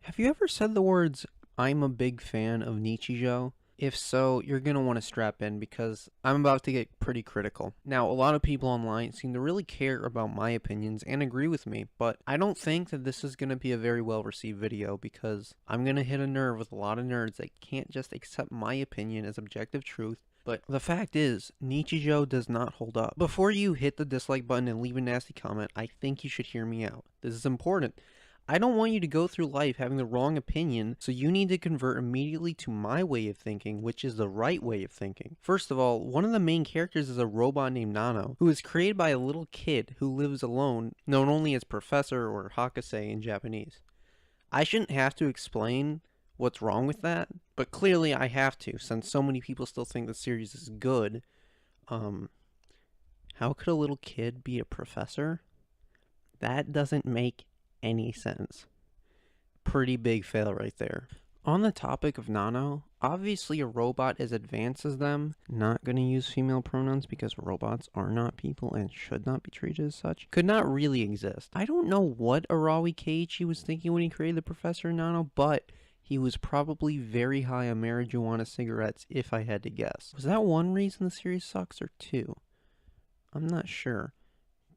Have you ever said the words, "I'm a big fan of Nichijou"? If so, you're going to want to strap in because I'm about to get pretty critical. Now, a lot of people online seem to really care about my opinions and agree with me, but I don't think that this is going to be a very well received video because I'm going to hit a nerve with a lot of nerds that can't just accept my opinion as objective truth. But the fact is, Nichijou does not hold up. Before you hit the dislike button and leave a nasty comment, I think you should hear me out. This is important. I don't want you to go through life having the wrong opinion, so you need to convert immediately to my way of thinking, which is the right way of thinking. First of all, one of the main characters is a robot named Nano, who is created by a little kid who lives alone, known only as Professor or Hakase in Japanese. I shouldn't have to explain what's wrong with that, but clearly I have to, since so many people still think the series is good. How could a little kid be a professor? That doesn't make any sense. Pretty big fail right there. On the topic of Nano, obviously a robot as advanced as them, not going to use female pronouns because robots are not people and should not be treated as such, could not really exist. I don't know what Arawi Keiichi was thinking when he created the Professor Nano, but he was probably very high on marijuana cigarettes if I had to guess. Was that one reason the series sucks or two? I'm not sure.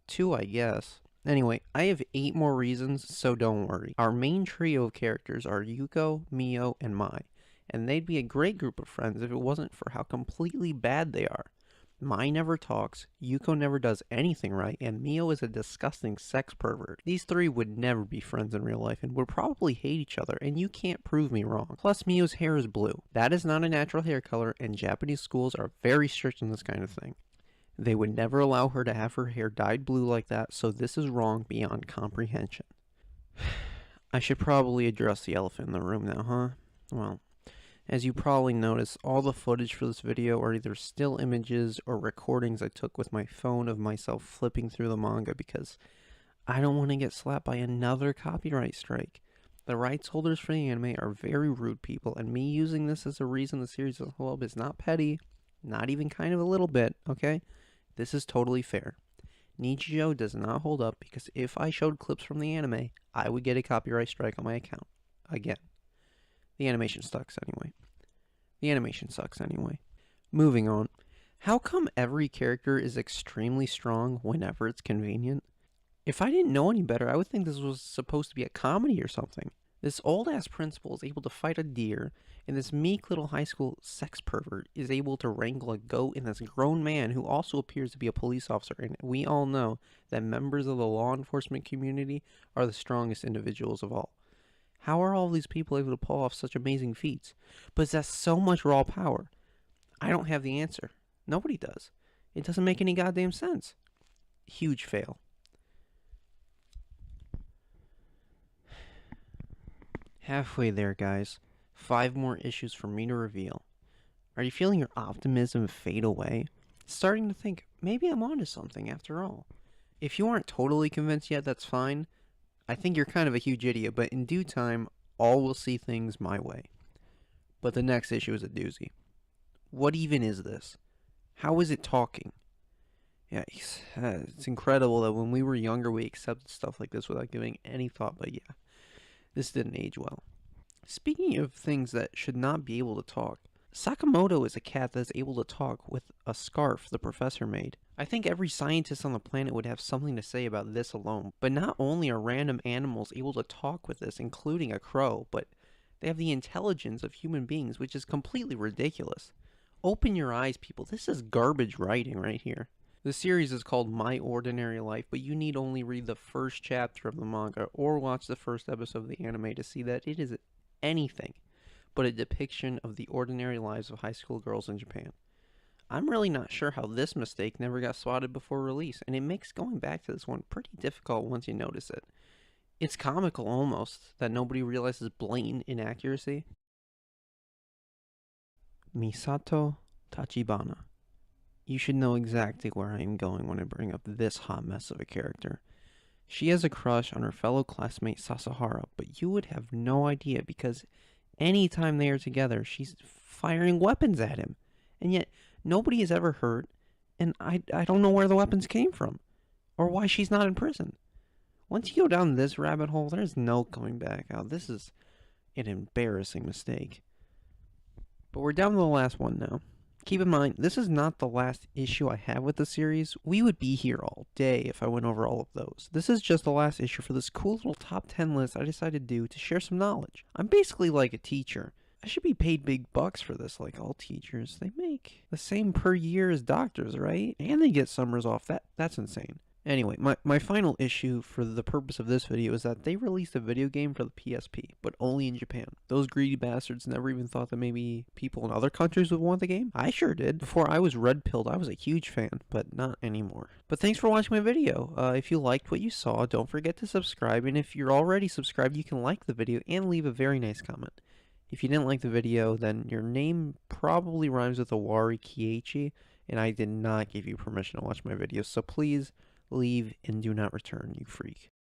Two, I guess. Anyway, I have 8 more reasons, so don't worry. Our main trio of characters are Yuko, Mio, and Mai, and they'd be a great group of friends if it wasn't for how completely bad they are. Mai never talks, Yuko never does anything right, and Mio is a disgusting sex pervert. These 3 would never be friends in real life and would probably hate each other, and you can't prove me wrong. Plus, Mio's hair is blue. That is not a natural hair color, and Japanese schools are very strict on this kind of thing. They would never allow her to have her hair dyed blue like that, so this is wrong beyond comprehension. I should probably address the elephant in the room now, huh? Well, as you probably noticed, all the footage for this video are either still images or recordings I took with my phone of myself flipping through the manga because I don't want to get slapped by another copyright strike. The rights holders for the anime are very rude people, and me using this as a reason the series is hold up is not petty, not even kind of a little bit, okay? This is totally fair. Nichijou does not hold up because if I showed clips from the anime, I would get a copyright strike on my account. Again. The animation sucks anyway. Moving on. How come every character is extremely strong whenever it's convenient? If I didn't know any better, I would think this was supposed to be a comedy or something. This old-ass principal is able to fight a deer, and this meek little high school sex pervert is able to wrangle a goat, and this grown man who also appears to be a police officer, and we all know that members of the law enforcement community are the strongest individuals of all. How are all these people able to pull off such amazing feats, possess so much raw power? I don't have the answer. Nobody does. It doesn't make any goddamn sense. Huge fail. Halfway there, guys. 5 more issues for me to reveal. Are you feeling your optimism fade away? Starting to think, maybe I'm onto something after all. If you aren't totally convinced yet, that's fine. I think you're kind of a huge idiot, but in due time, all will see things my way. But the next issue is a doozy. What even is this? How is it talking? Yeah, it's incredible that when we were younger, we accepted stuff like this without giving any thought, but yeah. This didn't age well. Speaking of things that should not be able to talk, Sakamoto is a cat that is able to talk with a scarf the professor made. I think every scientist on the planet would have something to say about this alone, but not only are random animals able to talk with this, including a crow, but they have the intelligence of human beings, which is completely ridiculous. Open your eyes, people. This is garbage writing right here. The series is called My Ordinary Life, but you need only read the first chapter of the manga or watch the first episode of the anime to see that it is anything but a depiction of the ordinary lives of high school girls in Japan. I'm really not sure how this mistake never got spotted before release, and it makes going back to this one pretty difficult once you notice it. It's comical almost that nobody realizes blatant inaccuracy. Misato Tachibana. You should know exactly where I am going when I bring up this hot mess of a character. She has a crush on her fellow classmate Sasahara, but you would have no idea because anytime they are together, she's firing weapons at him. And yet, nobody is ever hurt, and I don't know where the weapons came from, or why she's not in prison. Once you go down this rabbit hole, there's no coming back out. This is an embarrassing mistake. But we're down to the last one now. Keep in mind, this is not the last issue I have with the series. We would be here all day if I went over all of those. This is just the last issue for this cool little top 10 list I decided to do to share some knowledge. I'm basically like a teacher. I should be paid big bucks for this like all teachers. They make the same per year as doctors, right? And they get summers off. That's insane. Anyway, my final issue for the purpose of this video is that they released a video game for the PSP, but only in Japan. Those greedy bastards never even thought that maybe people in other countries would want the game. I sure did. Before I was red-pilled, I was a huge fan, but not anymore. But thanks for watching my video. If you liked what you saw, don't forget to subscribe, and if you're already subscribed, you can like the video and leave a very nice comment. If you didn't like the video, then your name probably rhymes with Owari Keiichi, and I did not give you permission to watch my videos, so please leave and do not return, you freak.